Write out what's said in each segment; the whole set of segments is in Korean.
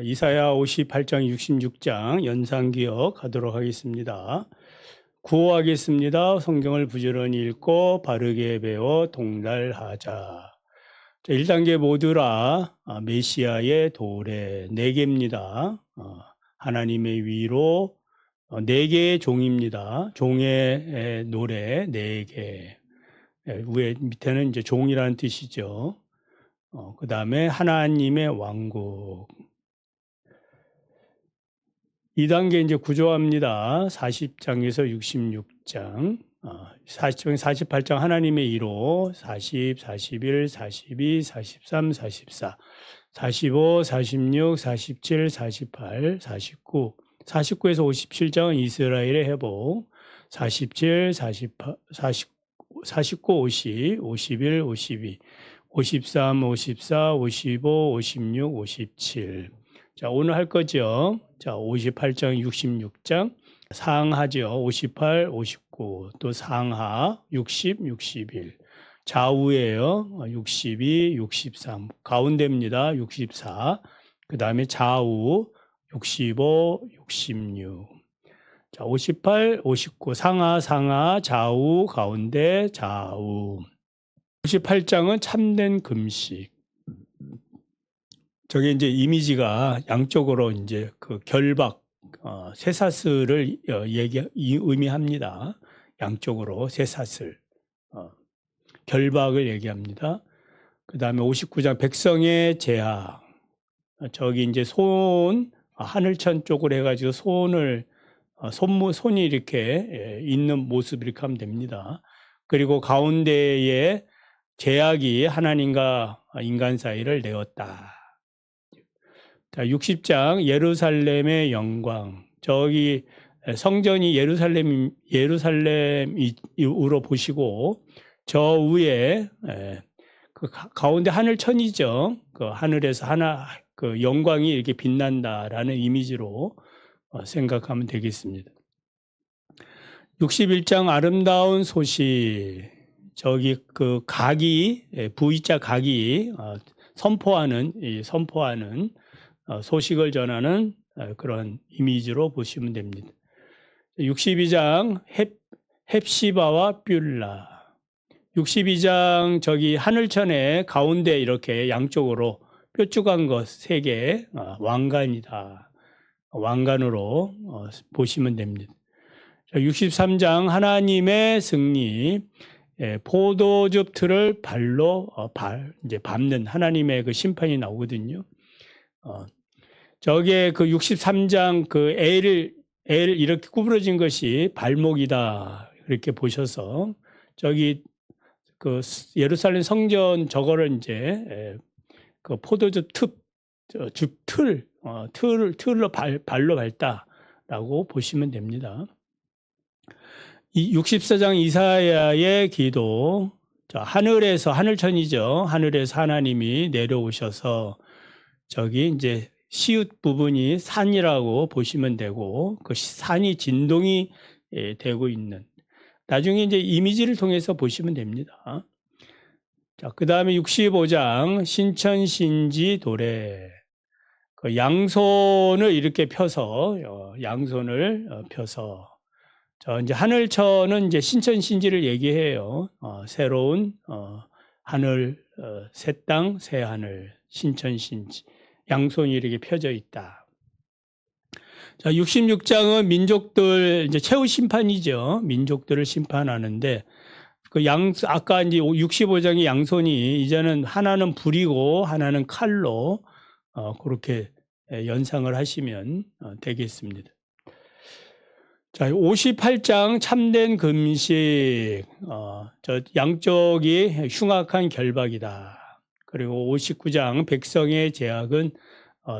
이사야 58장 66장 연상기억 하도록 하겠습니다. 구호하겠습니다. 성경을 부지런히 읽고 바르게 배워 동달하자. 1단계 모두라 메시아의 도래 4개입니다. 하나님의 위로 4개의 종입니다. 종의 노래 4개. 위에 밑에는 이제 종이라는 뜻이죠. 그 다음에 하나님의 왕국. 2단계 이제 구조합니다. 40장에서 66장. 40장, 48장 하나님의 1호, 40, 41, 42, 43, 44, 45, 46, 47, 48, 49. 49에서 57장은 이스라엘의 회복. 47, 48, 49, 50, 51, 52, 53, 54, 55, 56, 57. 자, 오늘 할 거죠. 자, 58장, 66장. 상하죠. 58, 59. 또 상하, 60, 61. 좌우예요. 62, 63. 가운데입니다. 64. 그 다음에 좌우, 65, 66. 자, 58, 59. 상하, 상하, 좌우, 가운데, 좌우. 58장은 참된 금식. 저게 이제 이미지가 양쪽으로 이제 그 결박, 쇠사슬을 의미합니다. 양쪽으로 쇠사슬, 결박을 얘기합니다. 그 다음에 59장 백성의 제하. 저기 이제 하늘천 쪽으로 해가지고 손이 이렇게 있는 모습 이렇게 하면 됩니다. 그리고 가운데에 제약이 하나님과 인간 사이를 내었다. 자, 60장 예루살렘의 영광. 저기 성전이 예루살렘으로 보시고 저 위에 그 가운데 하늘천이죠. 그 하늘에서 그 영광이 이렇게 빛난다라는 이미지로 생각하면 되겠습니다. 61장 아름다운 소식. 저기 그 V자 각이 선포하는 소식을 전하는 그런 이미지로 보시면 됩니다. 62장 헵시바와 뷸라. 62장 저기 하늘천에 가운데 이렇게 양쪽으로 뾰족한 것 3개 왕관이다. 왕관으로 보시면 됩니다. 63장 하나님의 승리. 포도즙 틀을 발로 이제 밟는 하나님의 그 심판이 나오거든요. 저게 그 63장 그 L 이렇게 구부러진 것이 발목이다. 이렇게 보셔서 저기 그 예루살렘 성전 저거를 이제 그 포도즙 틀로 발로 밟다라고 보시면 됩니다. 이 64장 이사야의 기도. 자, 하늘천이죠. 하늘에서 하나님이 내려오셔서 저기 이제 시읒 부분이 산이라고 보시면 되고 그 산이 진동이 되고 있는. 나중에 이제 이미지를 통해서 보시면 됩니다. 자, 그 다음에 65장 신천신지 도래. 그 양손을 이렇게 펴서 저 이제 하늘천은 이제 신천신지를 얘기해요. 새로운 하늘, 새 땅, 새 하늘, 신천신지. 양손이 이렇게 펴져 있다. 자, 66장은 민족들 이제 최후 심판이죠. 민족들을 심판하는데 아까 이제 65장의 양손이 이제는 하나는 불이고 하나는 칼로 그렇게 연상을 하시면 되겠습니다. 자, 58장 참된 금식. 저 양쪽이 흉악한 결박이다. 그리고 59장 백성의 제약은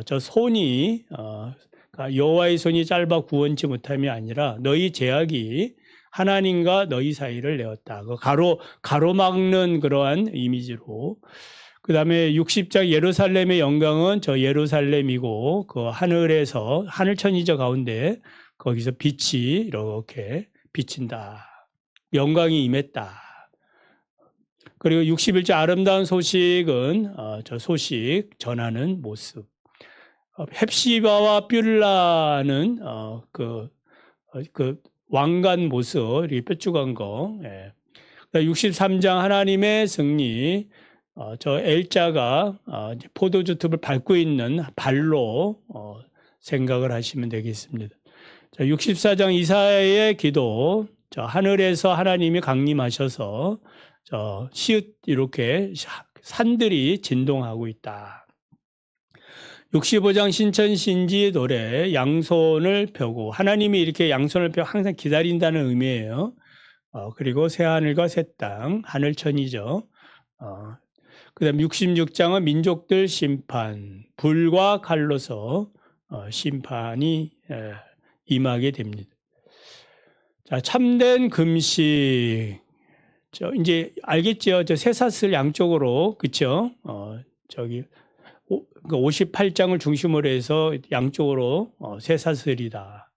저 손이 여호와의 손이 짧아 구원치 못함이 아니라 너희 제약이 하나님과 너희 사이를 내었다. 그 가로막는 그러한 이미지로. 그 다음에 60장 예루살렘의 영광은 저 예루살렘이고 그 하늘천이죠 가운데 거기서 빛이 이렇게 비친다. 영광이 임했다. 그리고 61절 아름다운 소식은 저 소식 전하는 모습. 헵시바와 뷸라는 그 왕관 모습, 이 뾰족한 거. 예. 63장 하나님의 승리. 저 L자가 이제 포도주 즙을 밟고 있는 발로 생각을 하시면 되겠습니다. 자, 64장 이사야의 기도. 저 하늘에서 하나님이 강림하셔서 저 시읒 이렇게 산들이 진동하고 있다. 65장 신천신지 노래 양손을 펴고 하나님이 이렇게 양손을 펴고 항상 기다린다는 의미예요. 그리고 새하늘과 새 땅, 하늘천이죠. 그 다음 66장은 민족들 심판, 불과 칼로서 심판이 임하게 됩니다. 자, 참된 금식. 이제 알겠죠? 저 쇠사슬 양쪽으로, 그쵸? 저기, 58장을 중심으로 해서 양쪽으로 쇠사슬이다.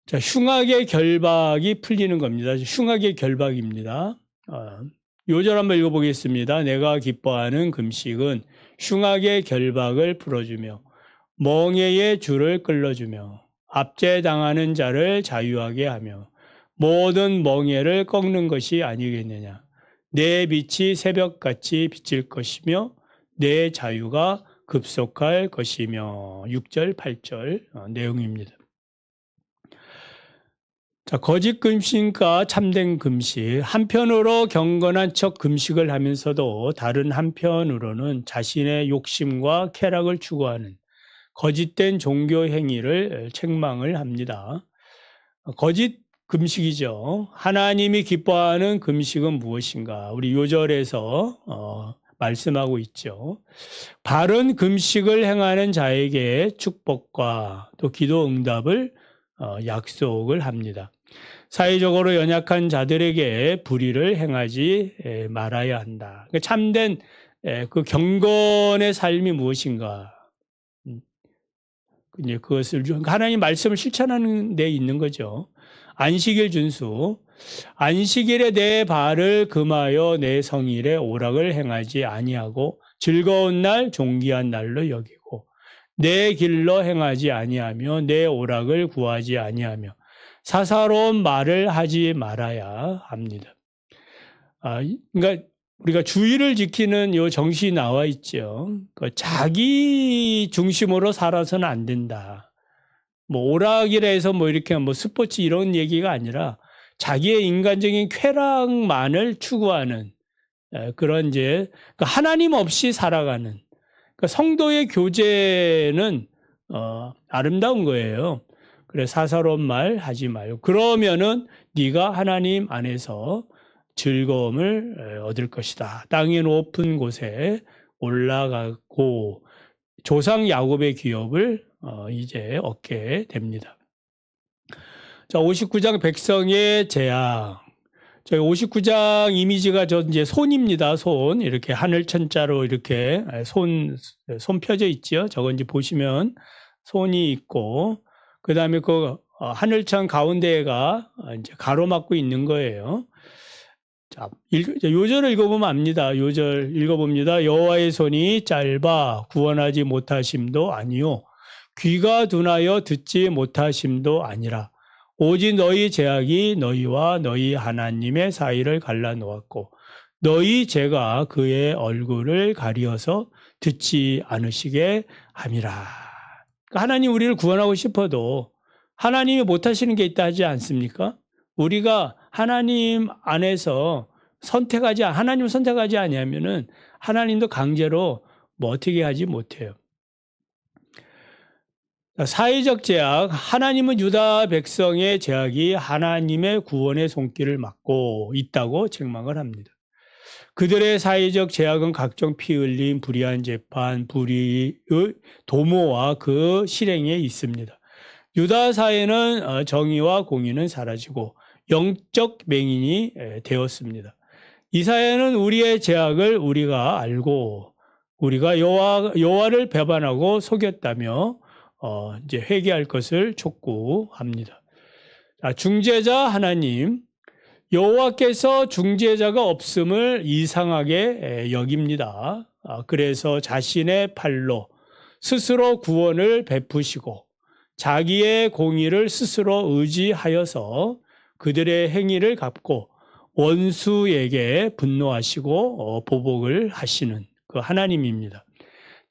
자, 흉악의 결박이 풀리는 겁니다. 흉악의 결박입니다. 요절 한번 읽어보겠습니다. 내가 기뻐하는 금식은 흉악의 결박을 풀어주며 멍에의 줄을 끌어주며 압제당하는 자를 자유하게 하며 모든 멍에를 꺾는 것이 아니겠느냐. 내 빛이 새벽같이 비칠 것이며 내 자유가 급속할 것이며 6절, 8절 내용입니다. 자, 거짓 금식과 참된 금식. 한편으로 경건한 척 금식을 하면서도 다른 한편으로는 자신의 욕심과 쾌락을 추구하는 거짓된 종교 행위를 책망을 합니다. 거짓 금식이죠. 하나님이 기뻐하는 금식은 무엇인가? 우리 요절에서 말씀하고 있죠. 바른 금식을 행하는 자에게 축복과 또 기도 응답을 약속을 합니다. 사회적으로 연약한 자들에게 불의를 행하지 말아야 한다. 참된 그 경건의 삶이 무엇인가? 이제 그것을 하나님 말씀을 실천하는 데 있는 거죠. 안식일 준수. 안식일에 내 발을 금하여 내 성일에 오락을 행하지 아니하고 즐거운 날 존귀한 날로 여기고 내 길로 행하지 아니하며 내 오락을 구하지 아니하며 사사로운 말을 하지 말아야 합니다. 그러니까 우리가 주의를 지키는 요 정신이 나와 있죠. 자기 중심으로 살아서는 안 된다. 뭐 오락이라 해서 뭐 이렇게 뭐 스포츠 이런 얘기가 아니라 자기의 인간적인 쾌락만을 추구하는 그런 이제 하나님 없이 살아가는 성도의 교제는 아름다운 거예요. 그래 사사로운 말 하지 말고 그러면은 네가 하나님 안에서 즐거움을 얻을 것이다. 땅의 높은 곳에 올라가고 조상 야곱의 기업을 이제 얻게 됩니다. 자, 59장 백성의 재앙. 저희 59장 이미지가 이제 손입니다. 손. 이렇게 하늘 천자로 이렇게 손 펴져 있죠. 저건 이제 보시면 손이 있고, 그 다음에 그 하늘천 가운데가 이제 가로막고 있는 거예요. 자, 요절을 읽어보면 압니다. 요절 읽어봅니다. 여호와의 손이 짧아 구원하지 못하심도 아니요 귀가 둔하여 듣지 못하심도 아니라 오직 너희 죄악이 너희와 너희 하나님의 사이를 갈라놓았고 너희 죄가 그의 얼굴을 가리어서 듣지 않으시게 함이라. 하나님 우리를 구원하고 싶어도 하나님이 못하시는 게 있다 하지 않습니까? 우리가 하나님 안에서 하나님을 선택하지 아니하면은 하나님도 강제로 뭐 어떻게 하지 못해요. 사회적 제약, 하나님은 유다 백성의 제약이 하나님의 구원의 손길을 막고 있다고 책망을 합니다. 그들의 사회적 제약은 각종 피 흘림, 불의한 재판, 불의의 도모와 그 실행에 있습니다. 유다 사회는 정의와 공의는 사라지고 영적 맹인이 되었습니다. 이사야는 우리의 죄악을 우리가 알고 우리가 여호와를 배반하고 속였다며 이제 회개할 것을 촉구합니다. 중재자 하나님, 여호와께서 중재자가 없음을 이상하게 여깁니다. 그래서 자신의 팔로 스스로 구원을 베푸시고 자기의 공의를 스스로 의지하여서 그들의 행위를 갚고 원수에게 분노하시고 보복을 하시는 그 하나님입니다.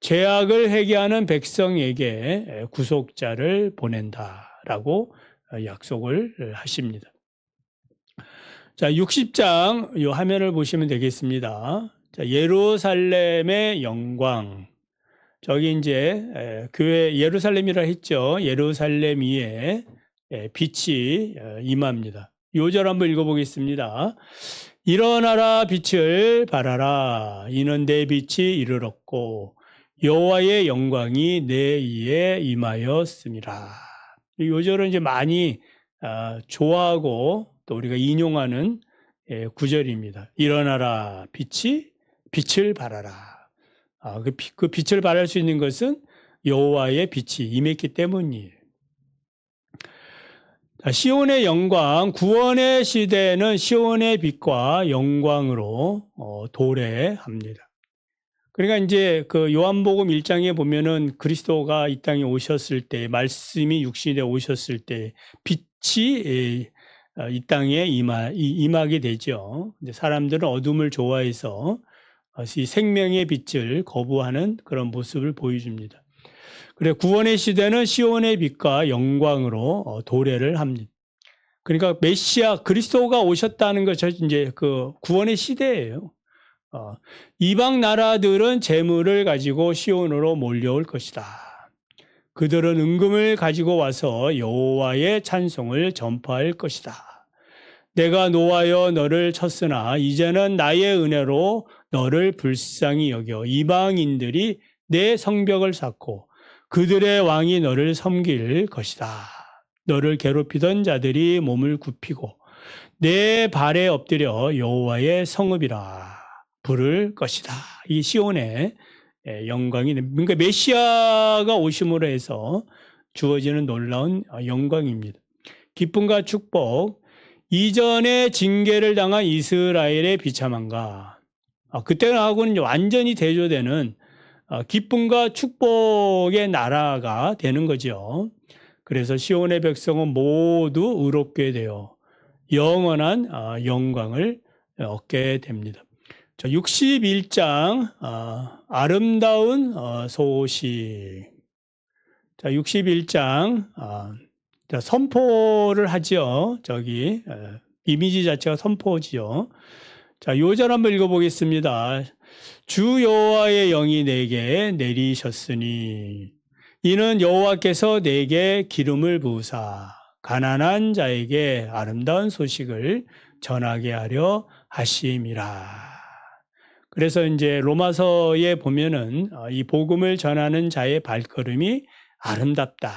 죄악을 회개하는 백성에게 구속자를 보낸다라고 약속을 하십니다. 자, 60장 이 화면을 보시면 되겠습니다. 자, 예루살렘의 영광. 저기 이제 교회 예루살렘이라 했죠. 예루살렘 위에 빛이 임합니다. 요절 한번 읽어보겠습니다. 일어나라 빛을 발하라. 이는 내 빛이 이르렀고 여호와의 영광이 내 위에 임하였음이라. 요절은 이제 많이 좋아하고 또 우리가 인용하는 구절입니다. 일어나라 빛을 발하라. 그 빛을 발할 수 있는 것은 여호와의 빛이 임했기 때문이에요. 시온의 영광, 구원의 시대는 시온의 빛과 영광으로 도래합니다. 그러니까 이제 그 요한복음 1장에 보면은 그리스도가 이 땅에 오셨을 때, 말씀이 육신에 오셨을 때 빛이 이 땅에 임하게 되죠. 이제 사람들은 어둠을 좋아해서 이 생명의 빛을 거부하는 그런 모습을 보여줍니다. 그래 구원의 시대는 시온의 빛과 영광으로 도래를 합니다. 그러니까 메시아 그리스도가 오셨다는 것이 이제 그 구원의 시대예요. 이방 나라들은 재물을 가지고 시온으로 몰려올 것이다. 그들은 은금을 가지고 와서 여호와의 찬송을 전파할 것이다. 내가 노하여 너를 쳤으나 이제는 나의 은혜로 너를 불쌍히 여겨 이방인들이 내 성벽을 쌓고 그들의 왕이 너를 섬길 것이다. 너를 괴롭히던 자들이 몸을 굽히고 내 발에 엎드려 여호와의 성읍이라 부를 것이다. 이 시온의 영광이, 그러니까 메시아가 오심으로 해서 주어지는 놀라운 영광입니다. 기쁨과 축복, 이전에 징계를 당한 이스라엘의 비참함과 그때하고는 완전히 대조되는 기쁨과 축복의 나라가 되는 거죠. 그래서 시온의 백성은 모두 의롭게 되어 영원한 영광을 얻게 됩니다. 61장 아름다운 소식. 61장 선포를 하죠. 저기 이미지 자체가 선포지요. 자, 요절 한번 읽어보겠습니다. 주 여호와의 영이 내게 내리셨으니 이는 여호와께서 내게 기름을 부으사 가난한 자에게 아름다운 소식을 전하게 하려 하심이라. 그래서 이제 로마서에 보면은 이 복음을 전하는 자의 발걸음이 아름답다.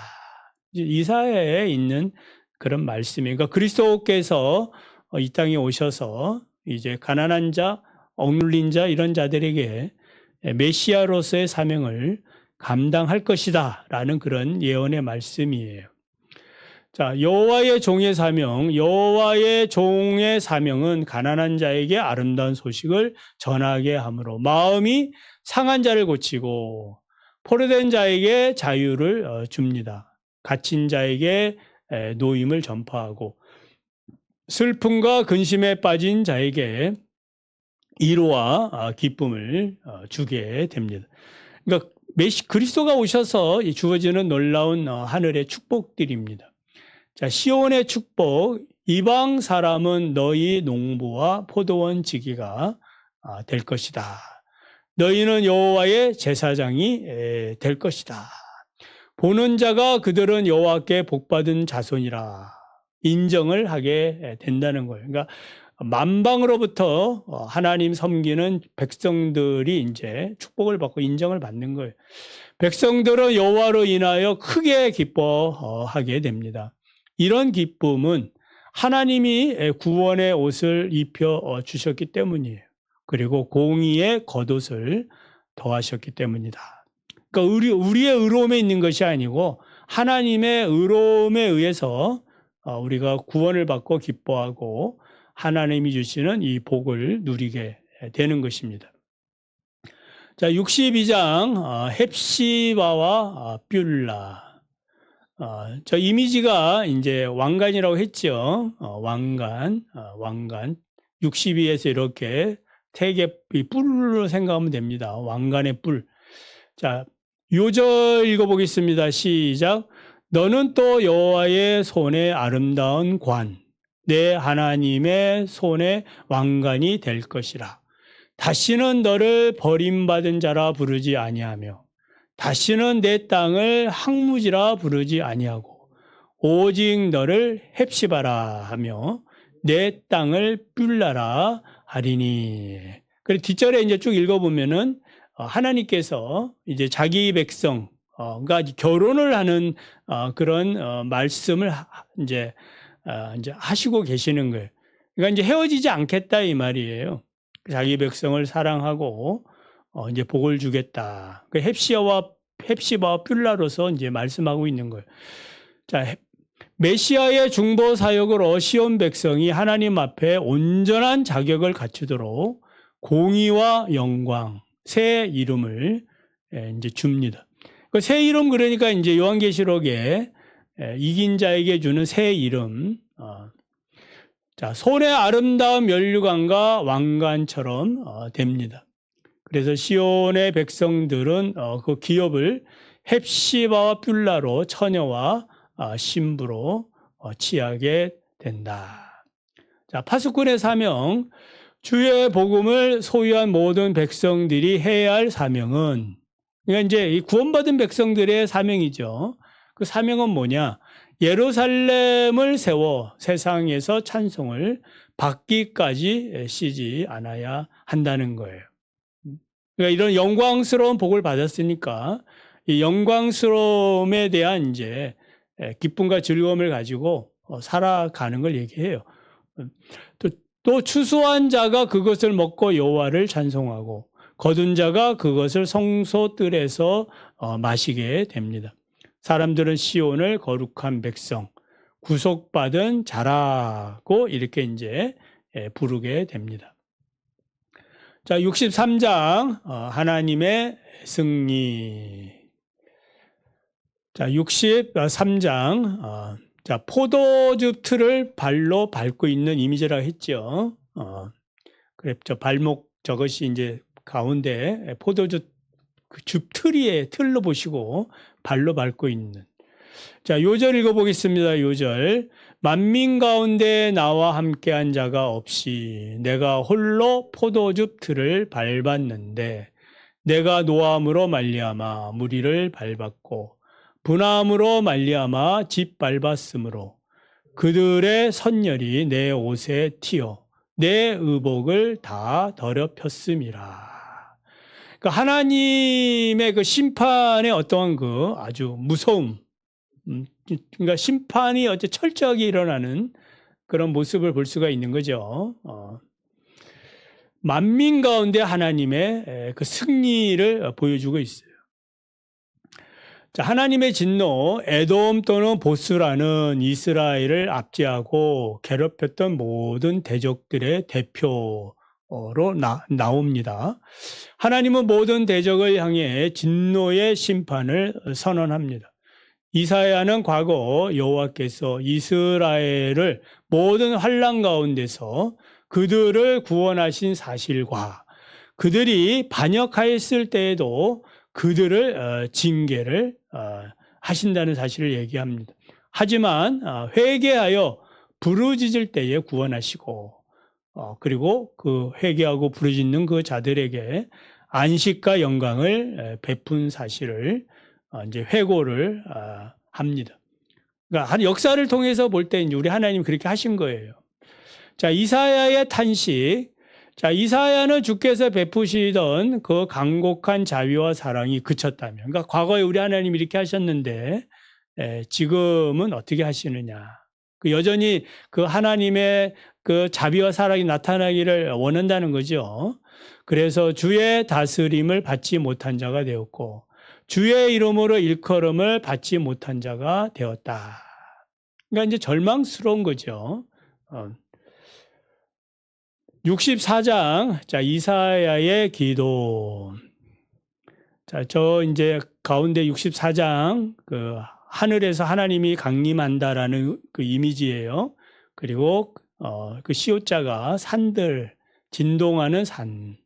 이사야에 있는 그런 말씀이에요. 그러니까 그리스도께서 이 땅에 오셔서 이제 가난한 자, 억눌린 자 이런 자들에게 메시아로서의 사명을 감당할 것이다 라는 그런 예언의 말씀이에요. 자, 여호와의 종의 사명은 가난한 자에게 아름다운 소식을 전하게 함으로 마음이 상한 자를 고치고 포로된 자에게 자유를 줍니다. 갇힌 자에게 노임을 전파하고 슬픔과 근심에 빠진 자에게 위로와 기쁨을 주게 됩니다. 그러니까 그리스도가 오셔서 주어지는 놀라운 하늘의 축복들입니다. 자, 시온의 축복, 이방 사람은 너희 농부와 포도원 지기가 될 것이다. 너희는 여호와의 제사장이 될 것이다. 보는 자가 그들은 여호와께 복받은 자손이라 인정을 하게 된다는 거예요. 그러니까 만방으로부터 하나님 섬기는 백성들이 이제 축복을 받고 인정을 받는 거예요. 백성들은 여호와로 인하여 크게 기뻐하게 됩니다. 이런 기쁨은 하나님이 구원의 옷을 입혀 주셨기 때문이에요. 그리고 공의의 겉옷을 더하셨기 때문이다. 그러니까 우리의 의로움에 있는 것이 아니고 하나님의 의로움에 의해서 우리가 구원을 받고 기뻐하고 하나님이 주시는 이 복을 누리게 되는 것입니다. 자, 62장 헵시바와 뷸라. 저 이미지가 이제 왕관이라고 했죠. 왕관. 62에서 이렇게 태계 뿔로 생각하면 됩니다. 왕관의 뿔. 자, 요절 읽어보겠습니다. 시작. 너는 또 여호와의 손에 아름다운 관, 내 하나님의 손에 왕관이 될 것이라. 다시는 너를 버림받은 자라 부르지 아니하며 다시는 내 땅을 항무지라 부르지 아니하고 오직 너를 헵시바라 하며 내 땅을 뷸라라 하리니. 그리고 뒷절에 이제 쭉 읽어보면은 하나님께서 이제 자기 백성, 그러니까 결혼을 하는 그런 말씀을 이제 하시고 계시는 거예요. 그러니까 이제 헤어지지 않겠다 이 말이에요. 자기 백성을 사랑하고 이제 복을 주겠다. 그 헵시바와 뷸라로서 이제 말씀하고 있는 거예요. 자, 메시아의 중보 사역으로 시온 백성이 하나님 앞에 온전한 자격을 갖추도록 공의와 영광, 새 이름을 이제 줍니다. 그 새 이름 그러니까 이제 요한계시록에 이긴 자에게 주는 새 이름. 자, 손의 아름다운 면류관과 왕관처럼 됩니다. 그래서 시온의 백성들은 그 기업을 헵시바와 뷸라로 처녀와 신부로 취하게 된다. 자, 파수꾼의 사명, 주의 복음을 소유한 모든 백성들이 해야 할 사명은, 그러니까 이제 이 구원받은 백성들의 사명이죠. 그 사명은 뭐냐? 예루살렘을 세워 세상에서 찬송을 받기까지 쉬지 않아야 한다는 거예요. 그러니까 이런 영광스러운 복을 받았으니까 이 영광스러움에 대한 이제 기쁨과 즐거움을 가지고 살아가는 걸 얘기해요. 또 추수한 자가 그것을 먹고 여호와를 찬송하고 거둔 자가 그것을 성소뜰에서 마시게 됩니다. 사람들은 시온을 거룩한 백성, 구속받은 자라고 이렇게 이제 부르게 됩니다. 자, 63장 하나님의 승리. 자, 63장 자, 포도즙 틀을 발로 밟고 있는 이미지라고 했죠. 그랬죠. 발목 저것이 이제 가운데 포도즙 그 줍틀이에 틀로 보시고 발로 밟고 있는. 자, 요절 읽어보겠습니다. 요절. 만민 가운데 나와 함께한 자가 없이 내가 홀로 포도즙 틀을 밟았는데 내가 노함으로 말미암아 무리를 밟았고 분함으로 말미암아 집 밟았으므로 그들의 선열이 내 옷에 튀어 내 의복을 다 더럽혔음이라. 그러니까 하나님의 그 심판의 어떠한 그 아주 무서움, 그러니까 심판이 어째 철저하게 일어나는 그런 모습을 볼 수가 있는 거죠. 만민 가운데 하나님의 그 승리를 보여주고 있어요. 자, 하나님의 진노, 에돔 또는 보스라는 이스라엘을 압제하고 괴롭혔던 모든 대적들의 대표 로 나옵니다. 하나님은 모든 대적을 향해 진노의 심판을 선언합니다. 이사야는 과거 여호와께서 이스라엘을 모든 환난 가운데서 그들을 구원하신 사실과 그들이 반역하였을 때에도 그들을 징계를 하신다는 사실을 얘기합니다. 하지만 회개하여 부르짖을 때에 구원하시고 그리고 그 회개하고 부르짖는 그 자들에게 안식과 영광을 베푼 사실을 이제 회고를 합니다. 그러니까 역사를 통해서 볼 때 우리 하나님 그렇게 하신 거예요. 자, 이사야의 탄식. 자, 이사야는 주께서 베푸시던 그 간곡한 자비와 사랑이 그쳤다면, 그러니까 과거에 우리 하나님 이렇게 하셨는데 지금은 어떻게 하시느냐? 그 여전히 그 하나님의 그 자비와 사랑이 나타나기를 원한다는 거죠. 그래서 주의 다스림을 받지 못한 자가 되었고 주의 이름으로 일컬음을 받지 못한 자가 되었다. 그러니까 이제 절망스러운 거죠. 64장 자, 이사야의 기도. 자, 저 이제 가운데 64장 그 하늘에서 하나님이 강림한다라는 그 이미지예요. 그리고 그 시옷자가 산들, 진동하는 산.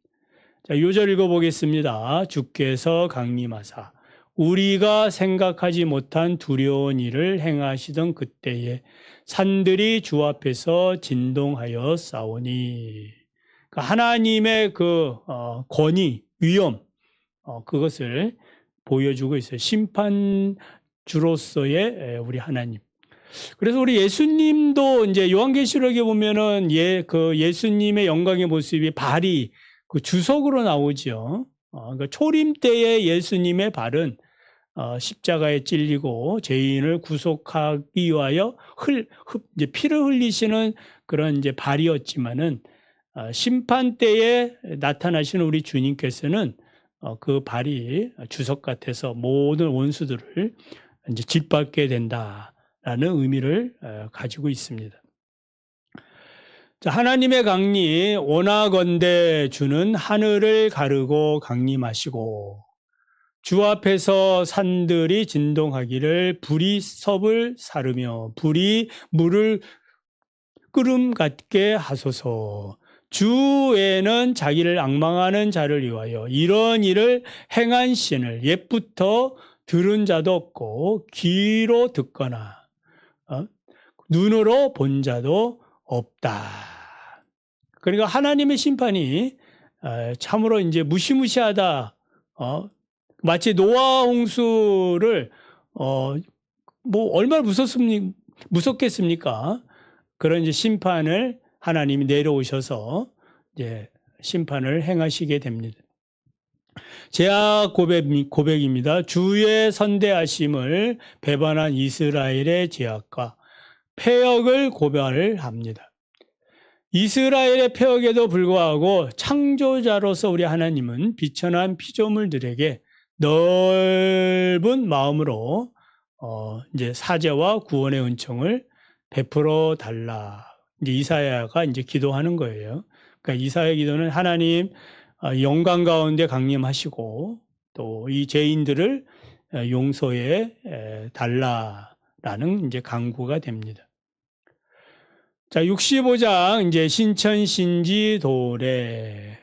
자, 요절 읽어보겠습니다. 주께서 강림하사 우리가 생각하지 못한 두려운 일을 행하시던 그때에 산들이 주 앞에서 진동하여 싸우니. 그러니까 하나님의 그 권위, 위엄, 그것을 보여주고 있어요. 심판주로서의 우리 하나님. 그래서 우리 예수님도 이제 요한계시록에 보면은 그 예수님의 영광의 모습이 발이 그 주석으로 나오죠. 그러니까 초림 때의 예수님의 발은 십자가에 찔리고 죄인을 구속하기 위하여 이제 피를 흘리시는 그런 이제 발이었지만은 심판 때에 나타나시는 우리 주님께서는 그 발이 주석 같아서 모든 원수들을 이제 짓밟게 된다라는 의미를 가지고 있습니다. 자, 하나님의 강림, 원하건대 주는 하늘을 가르고 강림하시고 주 앞에서 산들이 진동하기를 불이 섭을 사르며 불이 물을 끓음 같게 하소서. 주에는 자기를 앙망하는 자를 위하여 이런 일을 행한 신을 옛부터 들은 자도 없고 귀로 듣거나 눈으로 본 자도 없다. 그러니까 하나님의 심판이 참으로 이제 무시무시하다. 마치 노아 홍수를 뭐 얼마나 무섭겠습니까? 그런 이제 심판을 하나님이 내려오셔서 이제 심판을 행하시게 됩니다. 제약 고백입니다. 주의 선대하심을 배반한 이스라엘의 제약과 패역을 고발합니다. 이스라엘의 패역에도 불구하고 창조자로서 우리 하나님은 비천한 피조물들에게 넓은 마음으로 이제 사죄와 구원의 은총을 베풀어 달라. 이제 이사야가 이제 기도하는 거예요. 그러니까 이사야 기도는 하나님 영광 가운데 강림하시고 또 이 죄인들을 용서해 달라라는 이제 간구가 됩니다. 자, 65장 이제 신천신지 도래.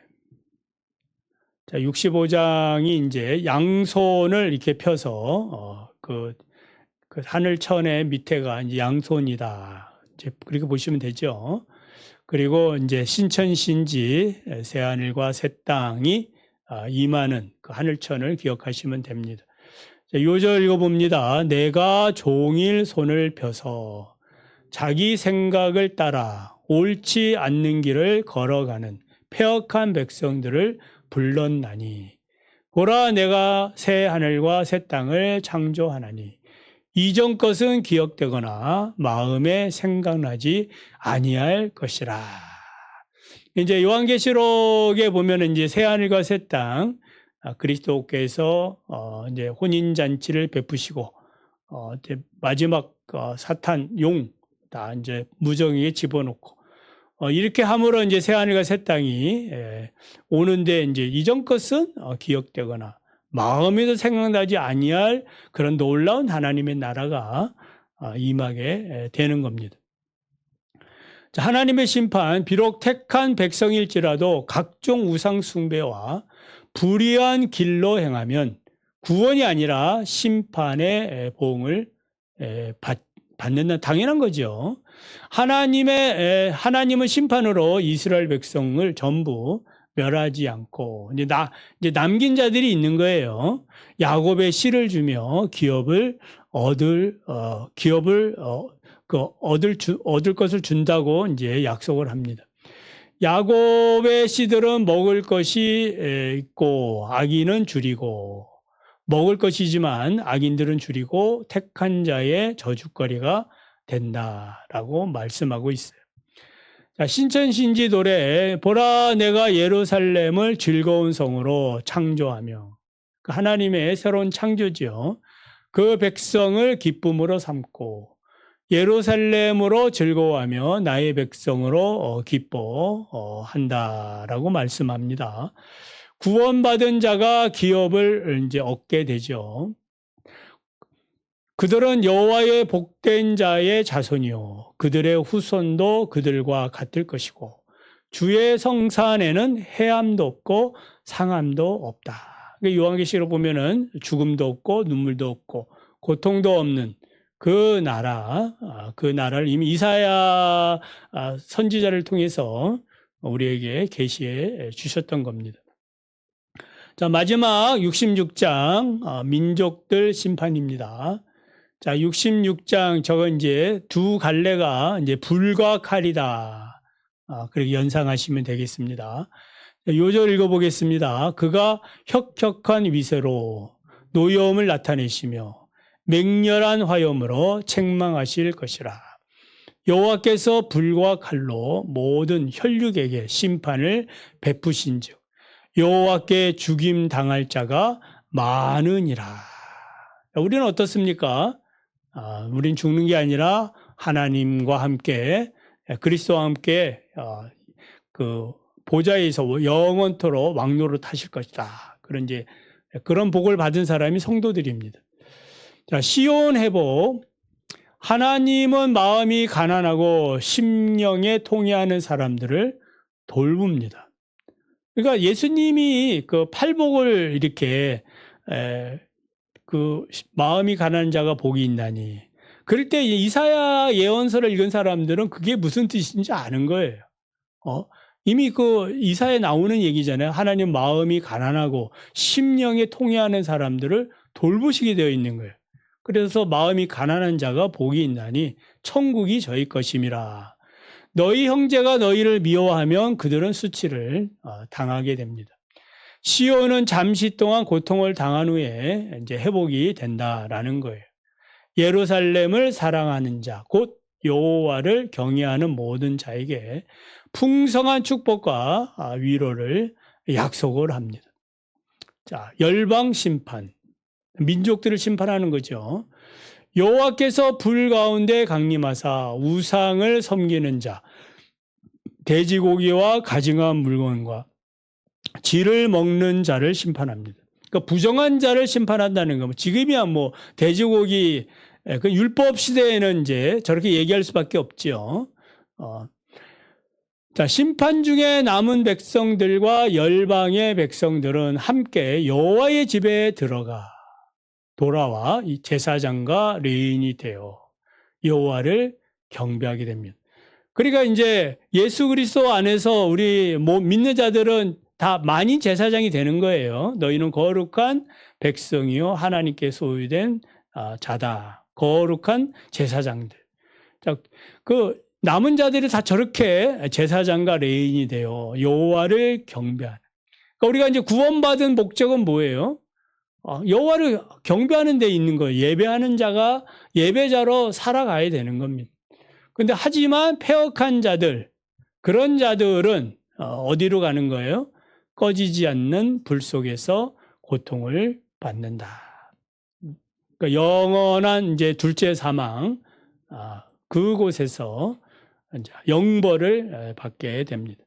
자, 65장이 이제 양손을 이렇게 펴서 그 하늘천의 밑에가 이제 양손이다. 이제 그렇게 보시면 되죠. 그리고 이제 신천신지 새 하늘과 새 땅이 임하는 그 하늘천을 기억하시면 됩니다. 요절 읽어봅니다. 내가 종일 손을 펴서 자기 생각을 따라 옳지 않는 길을 걸어가는 패역한 백성들을 불렀나니 보라 내가 새 하늘과 새 땅을 창조하나니 이전 것은 기억되거나 마음에 생각나지 아니할 것이라. 이제 요한계시록에 보면 이제 새 하늘과 새 땅, 그리스도께서 이제 혼인 잔치를 베푸시고 이제 마지막 사탄 용 다 이제 무정에게 집어넣고 이렇게 함으로 이제 새 하늘과 새 땅이 오는데 이제 이전 것은 기억되거나 마음에도 생각나지 아니할 그런 놀라운 하나님의 나라가 임하게 되는 겁니다. 자, 하나님의 심판, 비록 택한 백성일지라도 각종 우상 숭배와 불의한 길로 행하면 구원이 아니라 심판의 보응을 받는 당연한 거죠. 하나님은 심판으로 이스라엘 백성을 전부 멸하지 않고 이제 남긴 자들이 있는 거예요. 야곱의 씨를 주며 기업을 얻을 것을 준다고 이제 약속을 합니다. 야곱의 씨들은 먹을 것이 있고 악인은 줄이고 먹을 것이지만 악인들은 줄이고 택한 자의 저주거리가 된다라고 말씀하고 있어요. 자, 신천신지 노래 보라 내가 예루살렘을 즐거운 성으로 창조하며 하나님의 새로운 창조죠. 그 백성을 기쁨으로 삼고 예루살렘으로 즐거워하며 나의 백성으로 기뻐한다라고 말씀합니다. 구원받은 자가 기업을 이제 얻게 되죠. 그들은 여호와의 복된 자의 자손이요 그들의 후손도 그들과 같을 것이고 주의 성산에는 해함도 없고 상함도 없다. 요한계시록 보면은 죽음도 없고 눈물도 없고 고통도 없는 그 나라를 이미 이사야 선지자를 통해서 우리에게 계시해 주셨던 겁니다. 자, 마지막 66장 민족들 심판입니다. 자, 66장 저거 이제 두 갈래가 이제 불과 칼이다. 그렇게 연상하시면 되겠습니다. 요절 읽어보겠습니다. 그가 혁혁한 위세로 노여움을 나타내시며 맹렬한 화염으로 책망하실 것이라. 여호와께서 불과 칼로 모든 혈육에게 심판을 베푸신즉 여호와께 죽임 당할 자가 많으니라. 우리는 어떻습니까? 우린 죽는 게 아니라 하나님과 함께 그리스도와 함께 그 보좌에서 영원토록 왕노로 타실 것이다. 그런 복을 받은 사람이 성도들입니다. 자, 시온 회복. 하나님은 마음이 가난하고 심령에 통해하는 사람들을 돌봅니다. 그러니까 예수님이 그 팔복을 이렇게 그 마음이 가난한 자가 복이 있나니. 그럴 때 이사야 예언서를 읽은 사람들은 그게 무슨 뜻인지 아는 거예요. 이미 그 이사야에 나오는 얘기잖아요. 하나님 마음이 가난하고 심령에 통해하는 사람들을 돌보시게 되어 있는 거예요. 그래서 마음이 가난한 자가 복이 있나니 천국이 저희 것임이라. 너희 형제가 너희를 미워하면 그들은 수치를 당하게 됩니다. 시온은 잠시 동안 고통을 당한 후에 이제 회복이 된다라는 거예요. 예루살렘을 사랑하는 자, 곧 여호와를 경외하는 모든 자에게 풍성한 축복과 위로를 약속을 합니다. 자, 열방 심판, 민족들을 심판하는 거죠. 여호와께서 불 가운데 강림하사 우상을 섬기는 자, 돼지고기와 가증한 물건과 쥐를 먹는 자를 심판합니다. 그러니까 부정한 자를 심판한다는 거. 지금이야 뭐 돼지고기 그 율법 시대에는 이제 저렇게 얘기할 수밖에 없죠. 자, 심판 중에 남은 백성들과 열방의 백성들은 함께 여호와의 집에 돌아와 이 제사장과 레인이 되어 여호와를 경배하게 됩니다. 그러니까 이제 예수 그리스도 안에서 우리 믿는 자들은 다 만인 제사장이 되는 거예요. 너희는 거룩한 백성이요 하나님께 소유된 자다. 거룩한 제사장들. 자, 그 남은 자들이 다 저렇게 제사장과 레인이 되어 여호와를 경배하는. 그러니까 우리가 이제 구원받은 목적은 뭐예요? 여호와를 경배하는 데 있는 거예요. 예배하는 자가 예배자로 살아가야 되는 겁니다. 근데 하지만 패역한 자들, 그런 자들은 어디로 가는 거예요? 꺼지지 않는 불 속에서 고통을 받는다. 그러니까 영원한 이제 둘째 사망, 그곳에서 이제 영벌을 받게 됩니다.